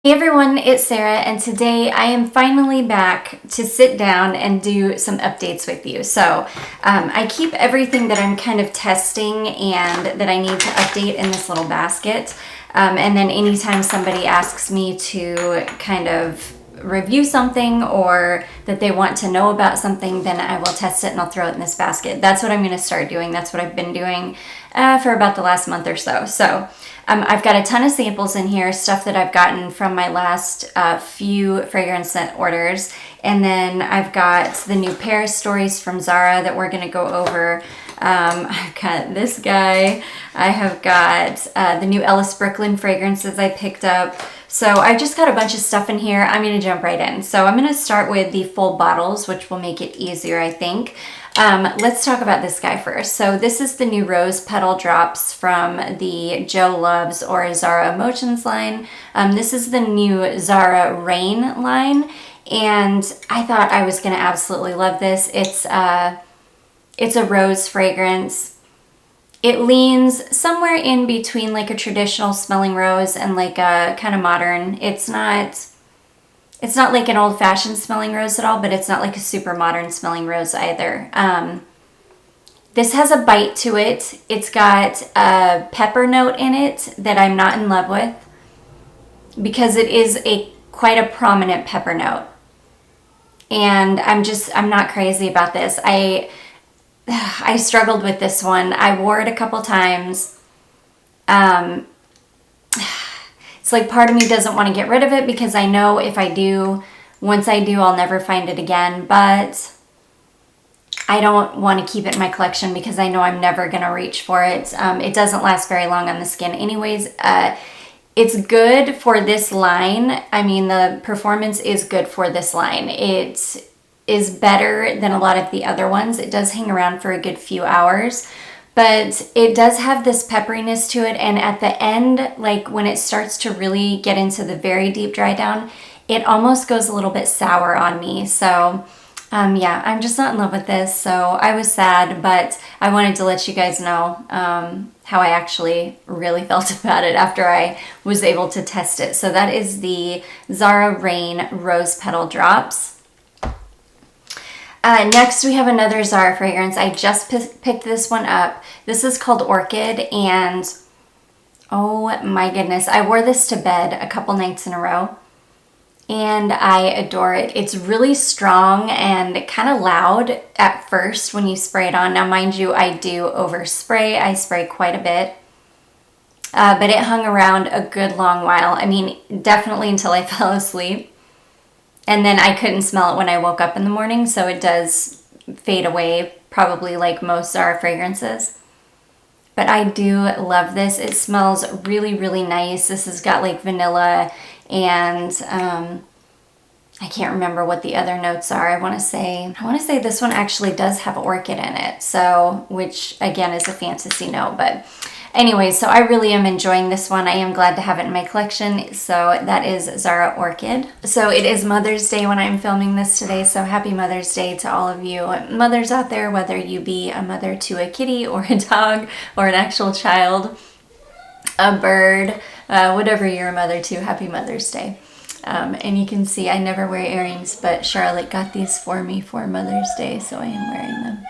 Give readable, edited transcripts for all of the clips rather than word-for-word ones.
Hey everyone, it's Sarah, and today I am finally back to sit down and do some updates with you. So I keep everything that I'm kind of testing and that I need to update in this little basket. And then anytime somebody asks me to kind of review something or that they want to know about something, then I will test it and I'll throw it in this basket. That's what I'm going to start doing. That's what I've been doing for about the last month or so. I've got a ton of samples in here, stuff that I've gotten from my last few fragrance scent orders. And then I've got the new Paris Stories from Zara that we're going to go over. I've got this guy. I have got the new Ellis Brooklyn fragrances I picked up. So I just got a bunch of stuff in here. I'm going to jump right in. So I'm going to start with the full bottles, which will make it easier, I think. Let's talk about this guy first. So this is the new Rose Petal drops from the Joe Loves or Zara Emotions line. This is the new Zara Rain line, and I thought I was going to absolutely love this. It's a rose fragrance. It leans somewhere in between like a traditional smelling rose and like a kind of modern. It's not like an old-fashioned smelling rose at all, but it's not like a super modern smelling rose either. This has a bite to it. It's got a pepper note in it that I'm not in love with because it is quite a prominent pepper note. And I'm not crazy about this. I struggled with this one. I wore it a couple times. It's like part of me doesn't want to get rid of it because I know if I do, once I do, I'll never find it again. But I don't want to keep it in my collection because I know I'm never going to reach for it. It doesn't last very long on the skin anyways. It's good for this line. I mean, the performance is good for this line. It is better than a lot of the other ones. It does hang around for a good few hours, but it does have this pepperiness to it. And at the end, like when it starts to really get into the very deep dry down, it almost goes a little bit sour on me. So yeah, I'm just not in love with this. So I was sad, but I wanted to let you guys know how I actually really felt about it after I was able to test it. So that is the Zara Rain Rose Petal Drops. Next, we have another Zara fragrance. I just picked this one up. This is called Orchid, and oh my goodness, I wore this to bed a couple nights in a row, and I adore it. It's really strong and kind of loud at first when you spray it on. Now, mind you, I do overspray. I spray quite a bit, but it hung around a good long while. I mean, definitely until I fell asleep. And then I couldn't smell it when I woke up in the morning, so it does fade away, probably like most Zara fragrances. But I do love this. It smells really, really nice. This has got like vanilla and I can't remember what the other notes are. I want to say this one actually does have orchid in it, so which again is a fantasy note, but anyway, so I really am enjoying this one. I am glad to have it in my collection. So that is Zara Orchid. So it is Mother's Day when I'm filming this today. So happy Mother's Day to all of you mothers out there, whether you be a mother to a kitty or a dog or an actual child, a bird, whatever you're a mother to, happy Mother's Day. And you can see I never wear earrings, but Charlotte got these for me for Mother's Day, so I am wearing them.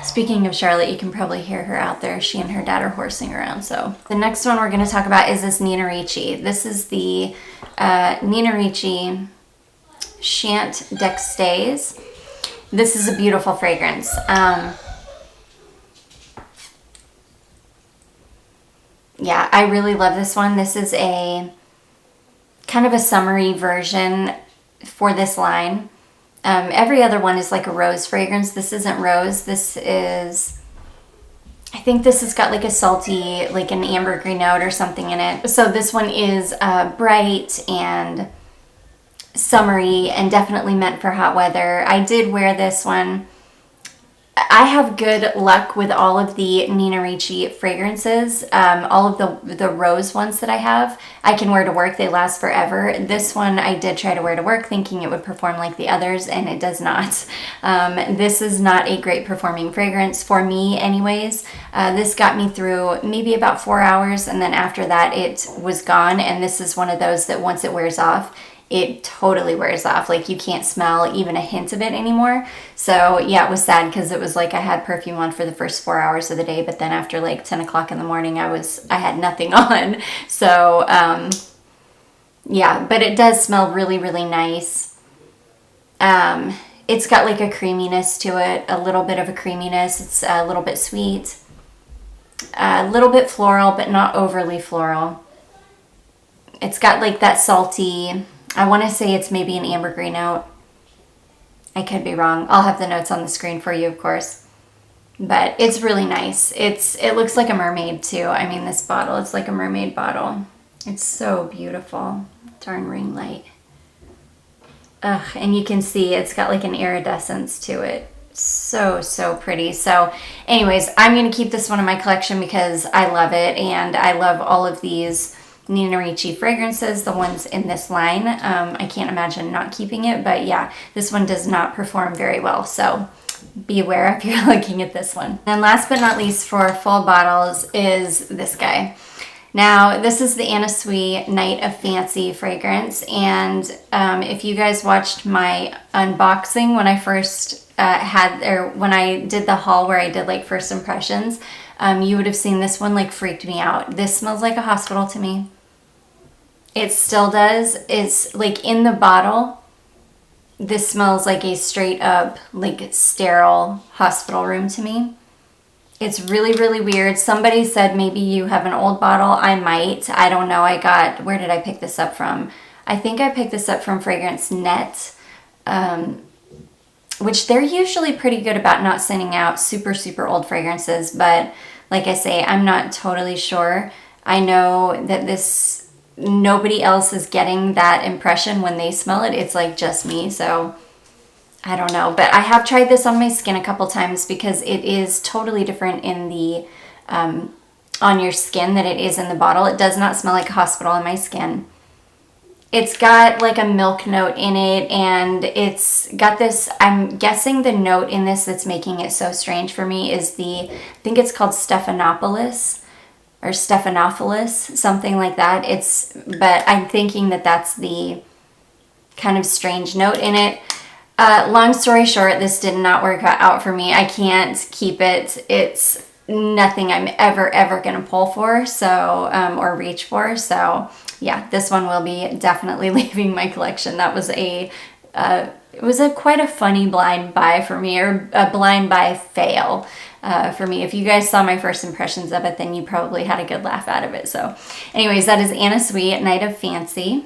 Speaking of Charlotte, you can probably hear her out there. She and her dad are horsing around. So the next one we're going to talk about is this Nina Ricci. This is the Nina Ricci Chant D'Extase. This is a beautiful fragrance. Yeah, I really love this one. This is a kind of a summery version for this line. Every other one is like a rose fragrance. This isn't rose. This is, I think this has got like a salty, like an ambergris note or something in it. So this one is bright and summery and definitely meant for hot weather. I did wear this one. I have good luck with all of the Nina Ricci fragrances. All of the rose ones that I have, I can wear to work. They last forever. This one I did try to wear to work thinking it would perform like the others, and it does not. This is not a great performing fragrance for me anyways. This got me through maybe about 4 hours, and then after that it was gone. And this is one of those that once it wears off, it totally wears off. Like, you can't smell even a hint of it anymore. So yeah, it was sad because it was like I had perfume on for the first 4 hours of the day, but then after like 10 o'clock in the morning, I had nothing on. So yeah, but it does smell really, really nice. It's got like a creaminess to it, a little bit of a creaminess. It's a little bit sweet, a little bit floral, but not overly floral. It's got like that salty, I want to say it's maybe an ambergris note. I could be wrong. I'll have the notes on the screen for you, of course. But it's really nice. It looks like a mermaid too. I mean, this bottle, it's like a mermaid bottle. It's so beautiful. Darn ring light. Ugh, and you can see it's got like an iridescence to it. So, so pretty. So anyways, I'm going to keep this one in my collection because I love it, and I love all of these Nina Ricci fragrances, the ones in this line. I can't imagine not keeping it, but yeah, this one does not perform very well, so be aware if you're looking at this one. And last but not least for full bottles is this guy. Now, this is the Anna Sui Night of Fancy fragrance, and if you guys watched my unboxing when I first when I did the haul where I did like first impressions, you would have seen this one like freaked me out. This smells like a hospital to me. It still does. It's like in the bottle, this smells like a straight up like sterile hospital room to me. It's really, really weird. Somebody said maybe you have an old bottle. I might. I don't know. Where did I pick this up from? I think I picked this up from Fragrance Net, which they're usually pretty good about not sending out super, super old fragrances. But like I say, I'm not totally sure. I know that nobody else is getting that impression when they smell it. It's like just me, so I don't know. But I have tried this on my skin a couple times because it is totally different in the on your skin than it is in the bottle. It does not smell like a hospital on my skin. It's got like a milk note in it, and it's got this, I'm guessing the note in this that's making it so strange for me is I think it's called Stephanopoulos or Stephanopoulos, something like that. But I'm thinking that that's the kind of strange note in it. Long story short, this did not work out for me. I can't keep it. It's nothing I'm ever gonna pull for, so or reach for. So yeah, this one will be definitely leaving my collection. That was it was quite a funny blind buy for me, or a blind buy fail for me. If you guys saw my first impressions of it, then you probably had a good laugh out of it. So anyways, that is Anna Sui Night of Fancy.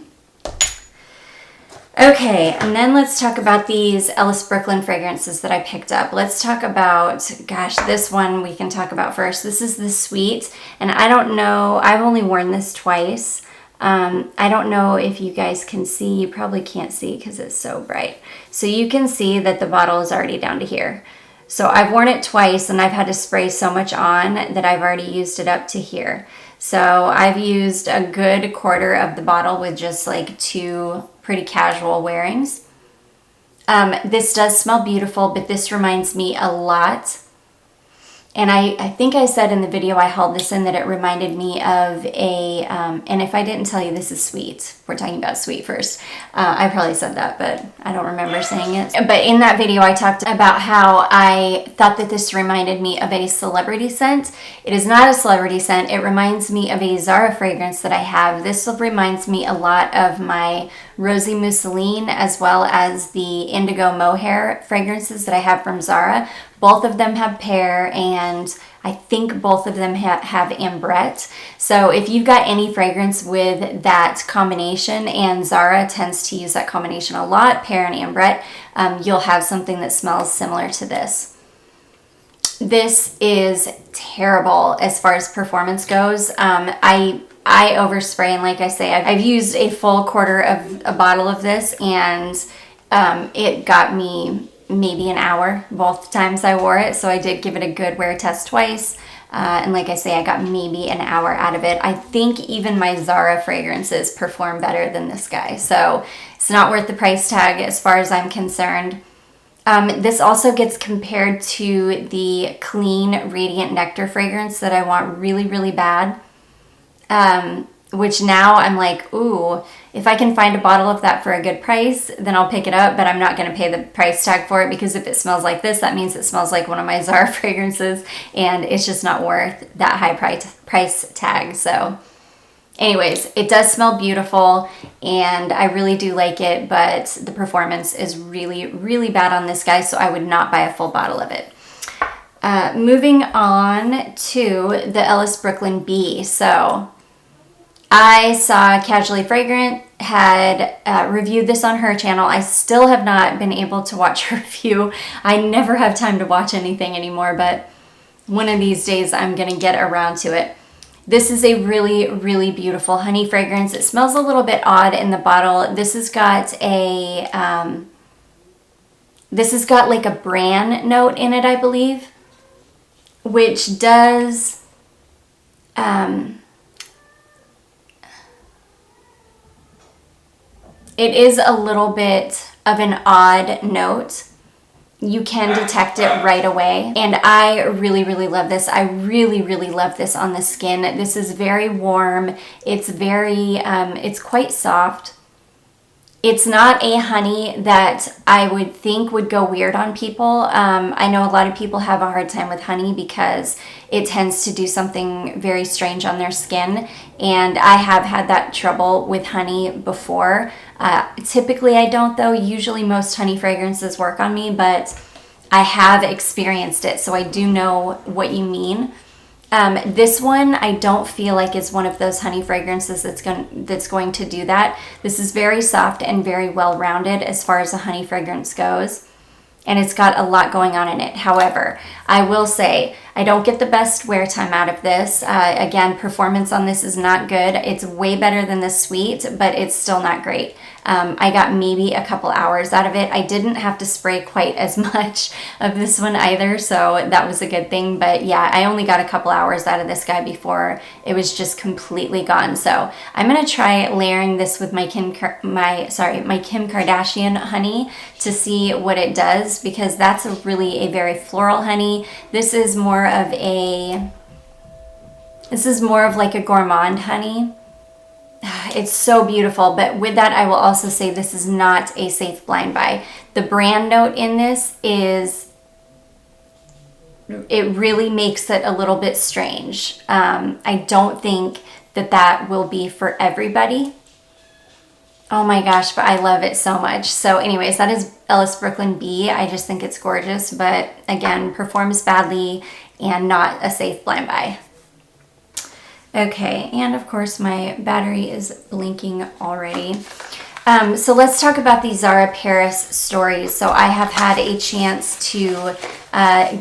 Okay, and then let's talk about these Ellis Brooklyn fragrances that I picked up. Let's talk about, gosh, this one we can talk about first. This is the Sweet, and I don't know, I've only worn this twice. I don't know if you guys can see. You probably can't see because it's so bright. So you can see that the bottle is already down to here. So I've worn it twice, and I've had to spray so much on that I've already used it up to here. So I've used a good quarter of the bottle with just like 2 pretty casual wearings. This does smell beautiful, but this reminds me a lot. And I think I said in the video I hauled this in that it reminded me of and if I didn't tell you, this is Sweet. We're talking about Sweet first. I probably said that, but I don't remember saying it. But in that video, I talked about how I thought that this reminded me of a celebrity scent. It is not a celebrity scent. It reminds me of a Zara fragrance that I have. This reminds me a lot of my Rosy Mousseline as well as the Indigo Mohair fragrances that I have from Zara. Both of them have pear, and I think both of them have ambrette. So if you've got any fragrance with that combination, and Zara tends to use that combination a lot, pear and ambrette, you'll have something that smells similar to this. This is terrible as far as performance goes. I overspray, and like I say, I've used a full quarter of a bottle of this, and it got me maybe an hour both times I wore it. So I did give it a good wear test twice. And like I say, I got maybe an hour out of it. I think even my Zara fragrances perform better than this guy. So it's not worth the price tag as far as I'm concerned. This also gets compared to the Clean Radiant Nectar fragrance that I want really, really bad. Which now I'm like, ooh, if I can find a bottle of that for a good price, then I'll pick it up, but I'm not going to pay the price tag for it, because if it smells like this, that means it smells like one of my Zara fragrances, and it's just not worth that high price tag. So anyways, it does smell beautiful, and I really do like it, but the performance is really, really bad on this guy, so I would not buy a full bottle of it. Moving on to the Ellis Brooklyn Bee. So I saw Casually Fragrant had reviewed this on her channel. I still have not been able to watch her review. I never have time to watch anything anymore, but one of these days I'm gonna get around to it. This is a really, really beautiful honey fragrance. It smells a little bit odd in the bottle. This has got a, like a bran note in it, I believe, which does, it is a little bit of an odd note. You can detect it right away. And I really, really love this. I really, really love this on the skin. This is very warm. It's very, it's quite soft. It's not a honey that I would think would go weird on people. I know a lot of people have a hard time with honey because it tends to do something very strange on their skin. And I have had that trouble with honey before. Typically I don't though. Usually most honey fragrances work on me, but I have experienced it, so I do know what you mean. This one I don't feel like is one of those honey fragrances that's going to do that. This is very soft and very well rounded as far as a honey fragrance goes, and it's got a lot going on in it. However, I will say I don't get the best wear time out of this. Again, performance on this is not good. It's way better than the Sweet, but it's still not great. I got maybe a couple hours out of it. I didn't have to spray quite as much of this one either, so that was a good thing. But yeah, I only got a couple hours out of this guy before it was just completely gone. So I'm gonna try layering this with my Kim Kardashian honey to see what it does, because that's a very floral honey. This is more of like a gourmand honey. It's so beautiful, but with that I will also say this is not a safe blind buy. The brand note in this it really makes it a little bit strange. I don't think that will be for everybody. Oh my gosh, but I love it so much. So anyways, that is Ellis Brooklyn Bee. I just think it's gorgeous, but again, performs badly and not a safe blind buy. Okay, and of course my battery is blinking already. So let's talk about the Zara Paris Stories. So I have had a chance to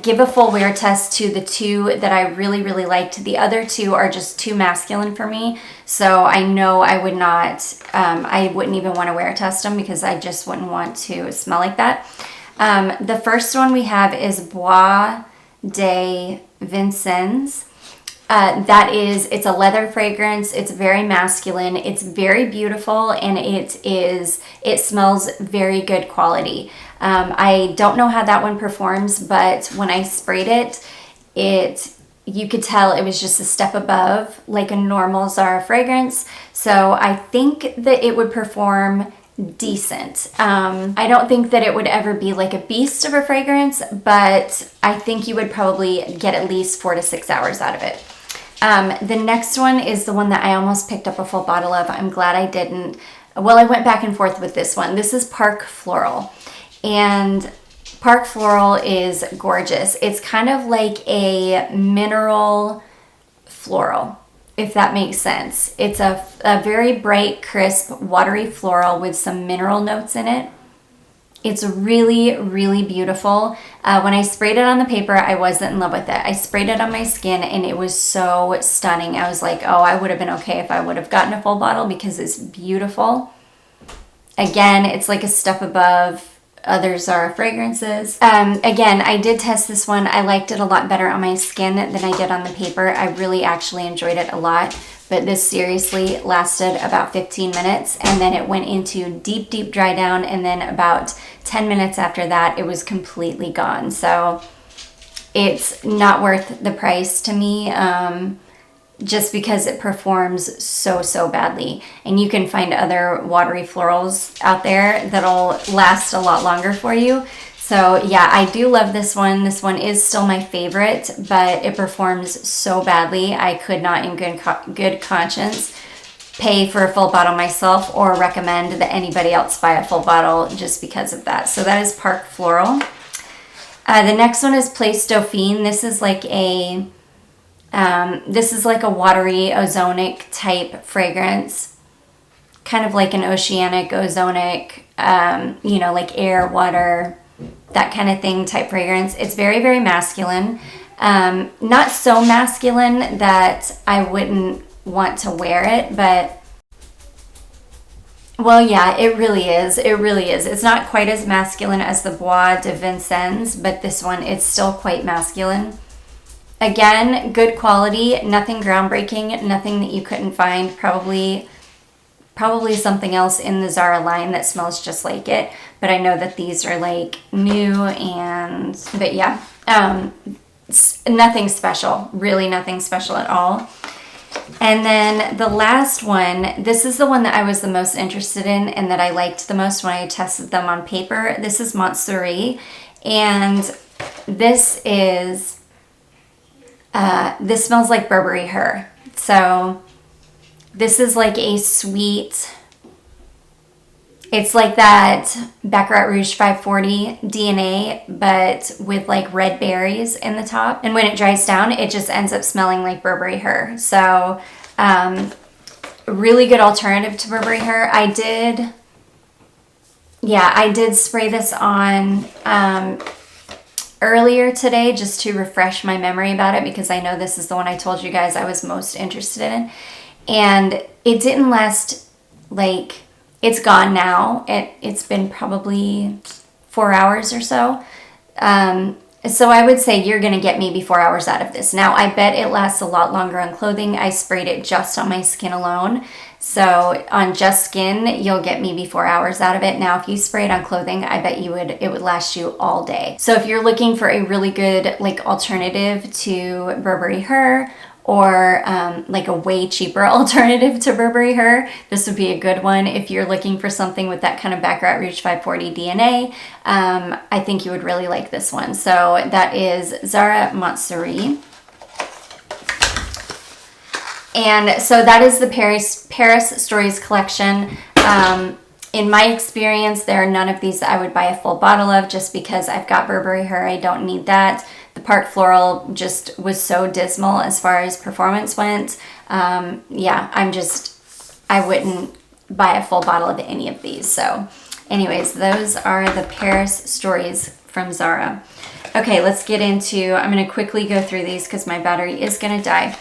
give a full wear test to the two that I really, really liked. The other two are just too masculine for me. So I know I would not, I wouldn't even want to wear test them because I just wouldn't want to smell like that. The first one we have is Bois de Vincennes. It's a leather fragrance. It's very masculine. It's very beautiful, and it smells very good quality. I don't know how that one performs, but when I sprayed it, you could tell it was just a step above like a normal Zara fragrance. So I think that it would perform decent. I don't think that it would ever be like a beast of a fragrance, but I think you would probably get at least 4 to 6 hours out of it. The next one is the one that I almost picked up a full bottle of. I'm glad I didn't. Well, I went back and forth with this one. This is Parc Floral, and Parc Floral is gorgeous. It's kind of like a mineral floral, if that makes sense. It's a very bright, crisp, watery floral with some mineral notes in it. It's really, really beautiful. When I sprayed it on the paper, I wasn't in love with it. I sprayed it on my skin and it was so stunning. I was like, oh, I would have been okay if I would have gotten a full bottle because it's beautiful. Again, it's like a step above other Zara fragrances. Again, I did test this one. I liked it a lot better on my skin than I did on the paper. I really actually enjoyed it a lot, but this seriously lasted about 15 minutes, and then it went into deep, deep dry down, and then about 10 minutes after that, it was completely gone. So it's not worth the price to me, just because it performs so badly. And you can find other watery florals out there that'll last a lot longer for you. So yeah, I do love this one. This one is still my favorite, but it performs so badly. I could not in good conscience pay for a full bottle myself or recommend that anybody else buy a full bottle just because of that. So that is Parc Floral. The next one is Pleats Dauphine. This is like a watery ozonic type fragrance, kind of like an oceanic ozonic, you know, like air, water, that kind of thing type fragrance. It's very, very masculine. Not so masculine that I wouldn't want to wear it, but well, yeah, it really is. It really is. It's not quite as masculine as the Bois de Vincennes, but this one, it's still quite masculine. Again, good quality, nothing groundbreaking, nothing that you couldn't find. Probably something else in the Zara line that smells just like it. But I know that these are like new but yeah, nothing special, really nothing special at all. And then the last one, this is the one that I was the most interested in and that I liked the most when I tested them on paper. This is Montsouris, and this is... this smells like Burberry Her. So this is like a sweet, it's like that Baccarat Rouge 540 DNA, but with like red berries in the top. And when it dries down, it just ends up smelling like Burberry Her. So really good alternative to Burberry Her. I did spray this on earlier today just to refresh my memory about it, because I know this is the one I told you guys I was most interested in, and it didn't last, like, it's gone now. It's been probably 4 hours or so. So I would say you're gonna get maybe 4 hours out of this. Now I bet it lasts a lot longer on clothing. I sprayed it just on my skin alone. So on just skin, you'll get maybe 4 hours out of it. Now, if you spray it on clothing, I bet it would last you all day. So if you're looking for a really good like alternative to Burberry Her, or like a way cheaper alternative to Burberry Her, this would be a good one. If you're looking for something with that kind of Baccarat Rouge 540 DNA, I think you would really like this one. So that is Zara Montsouris. And so that is the Paris Stories collection. In my experience, there are none of these that I would buy a full bottle of, just because I've got Burberry Her. I don't need that. The Parc Floral just was so dismal as far as performance went. Yeah, I wouldn't buy a full bottle of any of these. So anyways, those are the Paris Stories from Zara. Okay, let's get into, I'm going to quickly go through these because my battery is going to die.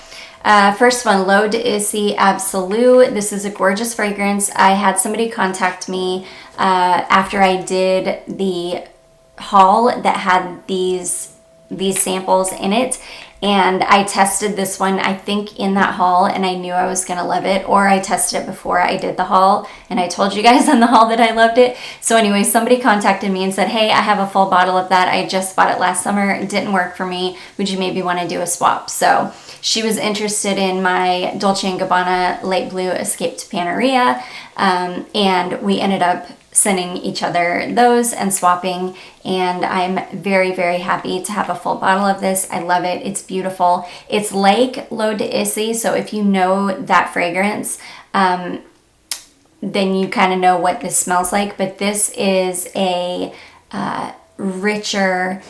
First one, L'Eau de Issey Absolue. This is a gorgeous fragrance. I had somebody contact me after I did the haul that had these samples in it, and I tested this one, I think, in that haul, and I knew I was gonna love it, or I tested it before I did the haul, and I told you guys on the haul that I loved it. So anyway, somebody contacted me and said, hey, I have a full bottle of that. I just bought it last summer. It didn't work for me. Would you maybe want to do a swap? So she was interested in my Dolce & Gabbana Light Blue Escape to Paneria, and we ended up sending each other those and swapping, and I'm very, very happy to have a full bottle of this. I love it. It's beautiful. It's like L'Eau de Issey, so if you know that fragrance, then you kind of know what this smells like, but this is a richer,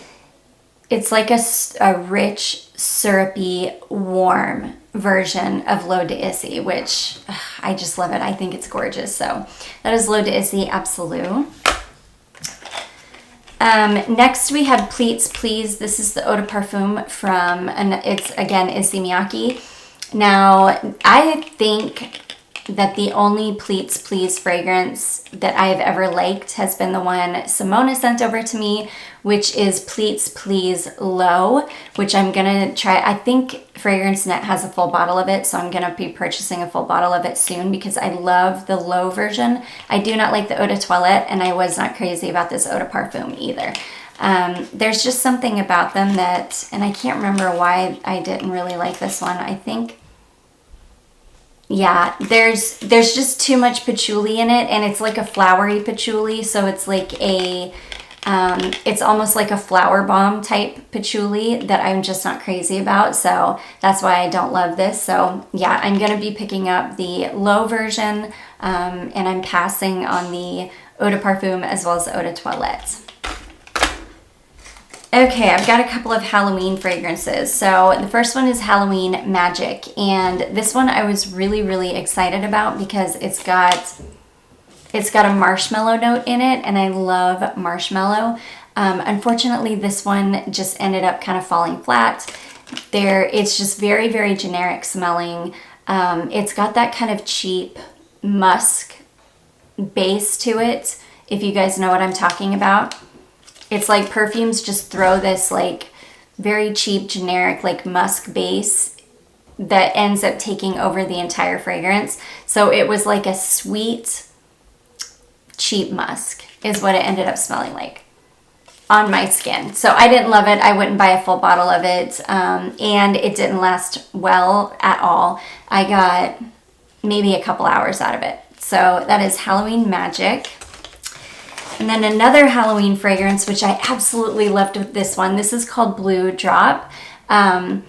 it's like a rich, syrupy, warm version of L'Eau de Issey, which I just love it. I think it's gorgeous. So that is L'Eau de Issey Absolue. Next we have Pleats Please. This is the Eau de Parfum from, and it's again Issey Miyake. Now I think that the only Pleats Please fragrance that I've ever liked has been the one Simona sent over to me, which is Pleats Please Low, which I'm gonna try. I think Fragrance Net has a full bottle of it, so I'm gonna be purchasing a full bottle of it soon because I love the low version. I do not like the Eau de Toilette, and I was not crazy about this Eau de Parfum either. There's just something about them that, and I can't remember why I didn't really like this one. I think, yeah, there's just too much patchouli in it, and it's like a flowery patchouli, so it's like a, it's almost like a flower bomb type patchouli that I'm just not crazy about, so that's why I don't love this. So yeah, I'm going to be picking up the low version, and I'm passing on the Eau de Parfum as well as the Eau de Toilette. Okay, I've got a couple of Halloween fragrances. So the first one is Halloween Magic, and this one I was really, really excited about because it's got a marshmallow note in it, and I love marshmallow. Unfortunately, this one just ended up kind of falling flat. It's just very, very generic smelling. It's got that kind of cheap musk base to it, if you guys know what I'm talking about. It's like perfumes just throw this like very cheap, generic, like musk base that ends up taking over the entire fragrance. So it was like a sweet, cheap musk is what it ended up smelling like on my skin. So I didn't love it. I wouldn't buy a full bottle of it. And it didn't last well at all. I got maybe a couple hours out of it. So that is Halloween Magic. And then another Halloween fragrance, which I absolutely loved with this one. This is called Blue Drop. And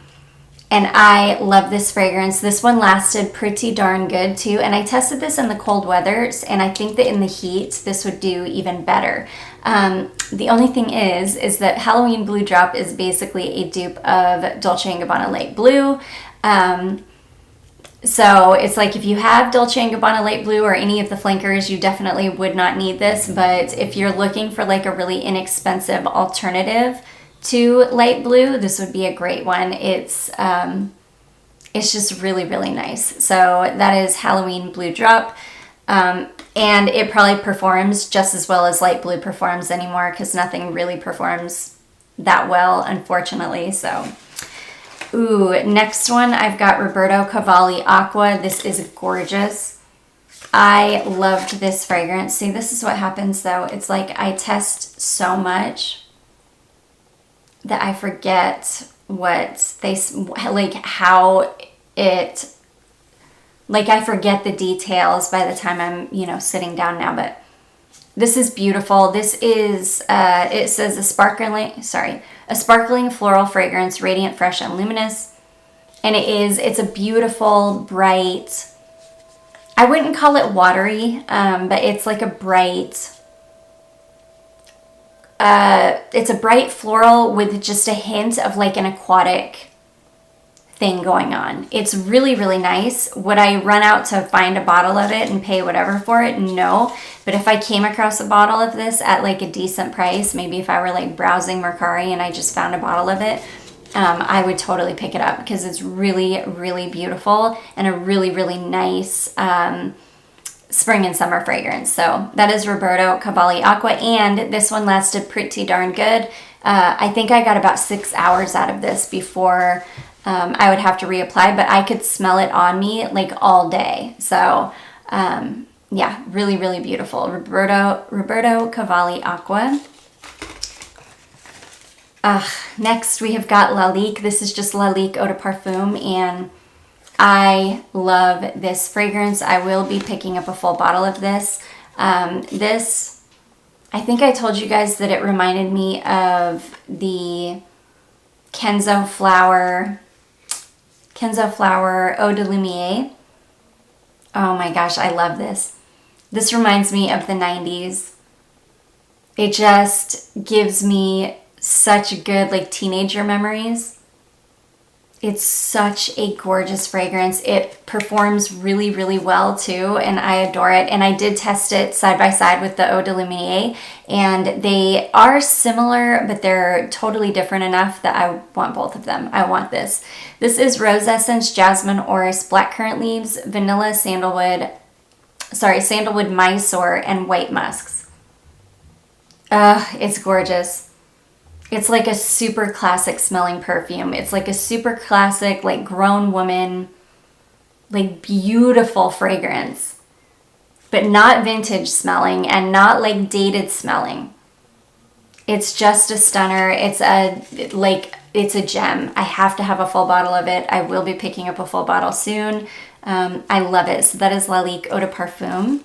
I love this fragrance. This one lasted pretty darn good too. And I tested this in the cold weathers, and I think that in the heat, this would do even better. The only thing is that Halloween Blue Drop is basically a dupe of Dolce & Gabbana Light Blue. So it's like if you have Dolce & Gabbana Light Blue or any of the flankers, you definitely would not need this. But if you're looking for like a really inexpensive alternative to light blue, this would be a great one. It's just really, really nice. So that is Halloween Blue Drop. And it probably performs just as well as light blue performs anymore, because nothing really performs that well, unfortunately. So, ooh, next one, I've got Roberto Cavalli Aqua. This is gorgeous. I loved this fragrance. See, this is what happens though. It's like I test so much that I forget what they, like how it, like I forget the details by the time I'm, you know, sitting down now. But this is beautiful. This is, it says a sparkling floral fragrance, radiant, fresh, and luminous. And it's a beautiful, bright, I wouldn't call it watery, but it's like a bright, it's a bright floral with just a hint of like an aquatic thing going on. It's really, really nice. Would I run out to find a bottle of it and pay whatever for it? No. But if I came across a bottle of this at like a decent price, maybe if I were like browsing Mercari and I just found a bottle of it, I would totally pick it up because it's really, really beautiful and a really, really nice spring and summer fragrance. So that is Roberto Cavalli Aqua, and this one lasted pretty darn good. I think I got about 6 hours out of this before I would have to reapply, but I could smell it on me like all day. So yeah, really, really beautiful. Roberto Cavalli Aqua. Next we have got Lalique. This is just Lalique Eau de Parfum, and I love this fragrance. I will be picking up a full bottle of this. This, I think I told you guys that it reminded me of the Kenzo Flower Eau de Lumiere. Oh my gosh, I love this. This reminds me of the 90s. It just gives me such good like teenager memories. It's such a gorgeous fragrance. It performs really, really well too, and I adore it. And I did test it side by side with the Eau de Lumiere, and they are similar, but they're totally different enough that I want both of them. I want this. This is Rose Essence, Jasmine Orris, Blackcurrant Leaves, Vanilla Sandalwood, Sandalwood Mysore, and White Musks. It's gorgeous. It's like a super classic smelling perfume. It's like a super classic, like grown woman, like beautiful fragrance, but not vintage smelling and not like dated smelling. It's just a stunner. It's a gem. I have to have a full bottle of it. I will be picking up a full bottle soon. I love it. So that is Lalique Eau de Parfum.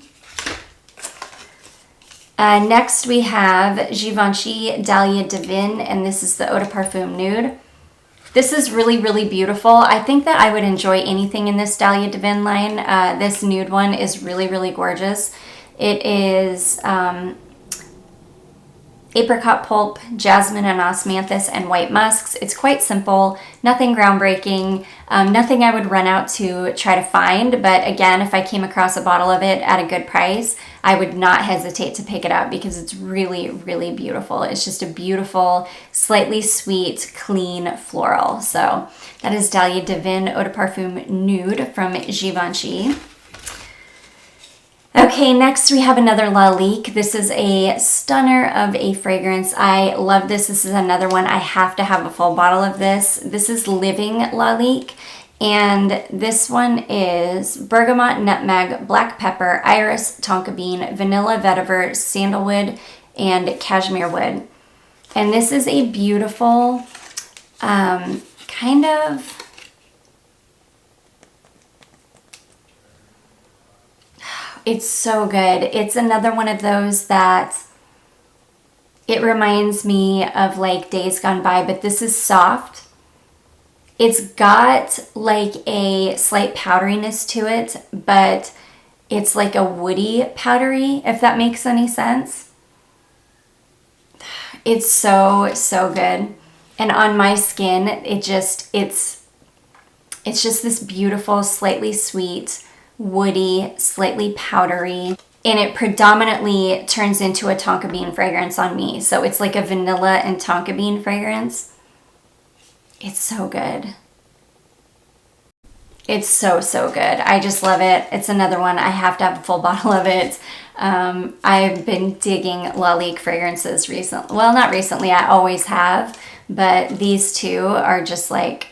Next we have Givenchy Dahlia Divin, and this is the Eau de Parfum Nude. This is really, really beautiful. I think that I would enjoy anything in this Dahlia Divin line. This nude one is really, really gorgeous. It is apricot pulp, jasmine and osmanthus, and white musks. It's quite simple, nothing groundbreaking, nothing I would run out to try to find. But again, if I came across a bottle of it at a good price, I would not hesitate to pick it up because it's really, really beautiful. It's just a beautiful, slightly sweet, clean floral. So that is Dahlia Divin Eau de Parfum Nude from Givenchy. Okay, next we have another Lalique. This is a stunner of a fragrance. I love this. This is another one. I have to have a full bottle of this. This is Living Lalique, and this one is bergamot, nutmeg, black pepper, iris, tonka bean, vanilla, vetiver, sandalwood, and cashmere wood. And this is a beautiful kind of... It's so good. It's another one of those that it reminds me of like Days Gone By, but this is soft. It's got like a slight powderiness to it, but it's like a woody powdery, if that makes any sense. It's so, so good. And on my skin, it's just this beautiful, slightly sweet, woody, slightly powdery, and it predominantly turns into a tonka bean fragrance on me. So it's like a vanilla and tonka bean fragrance. It's so good. It's so, so good. I just love it. It's another one. I have to have a full bottle of it. I've been digging Lalique fragrances recently. Well, not recently. I always have. But these two are just like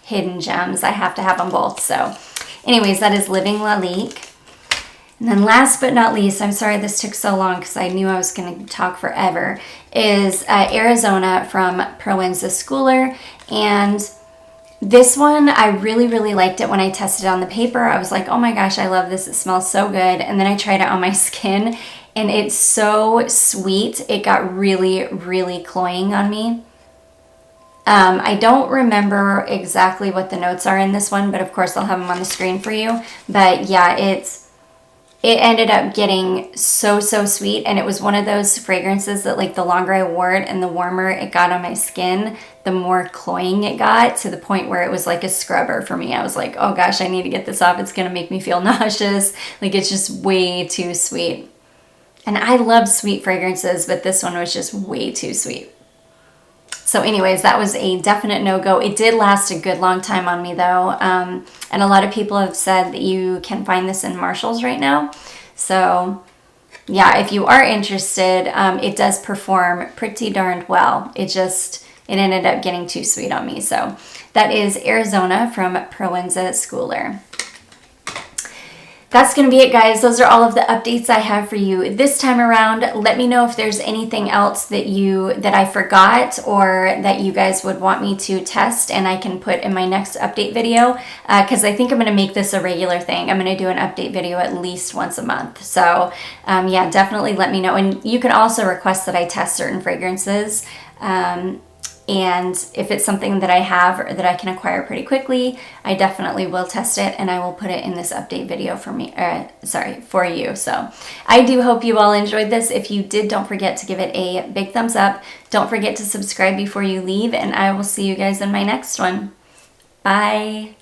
hidden gems. I have to have them both. So anyways, that is Living Lalique. And then last but not least, I'm sorry this took so long because I knew I was going to talk forever, is Arizona from Proenza Schouler. And this one, I really, really liked it when I tested it on the paper. I was like, oh my gosh, I love this. It smells so good. And then I tried it on my skin, and it's so sweet. It got really, really cloying on me. I don't remember exactly what the notes are in this one, but of course I'll have them on the screen for you. But yeah, it ended up getting so, so sweet, and it was one of those fragrances that like the longer I wore it and the warmer it got on my skin, the more cloying it got, to the point where it was like a scrubber for me. I was like, oh gosh, I need to get this off. It's gonna make me feel nauseous. Like, it's just way too sweet. And I love sweet fragrances, but this one was just way too sweet. So anyways, that was a definite no-go. It did last a good long time on me though. And a lot of people have said that you can find this in Marshall's right now. So yeah, if you are interested, it does perform pretty darned well. It ended up getting too sweet on me. So that is Arizona from Proenza Schouler. That's going to be it, guys. Those are all of the updates I have for you this time around. Let me know if there's anything else that I forgot or that you guys would want me to test and I can put in my next update video, because I think I'm going to make this a regular thing. I'm going to do an update video at least once a month. So yeah, definitely let me know. And you can also request that I test certain fragrances. And if it's something that I have or that I can acquire pretty quickly, I definitely will test it, and I will put it in this update video for you. So I do hope you all enjoyed this. If you did, don't forget to give it a big thumbs up. Don't forget to subscribe before you leave, and I will see you guys in my next one. Bye.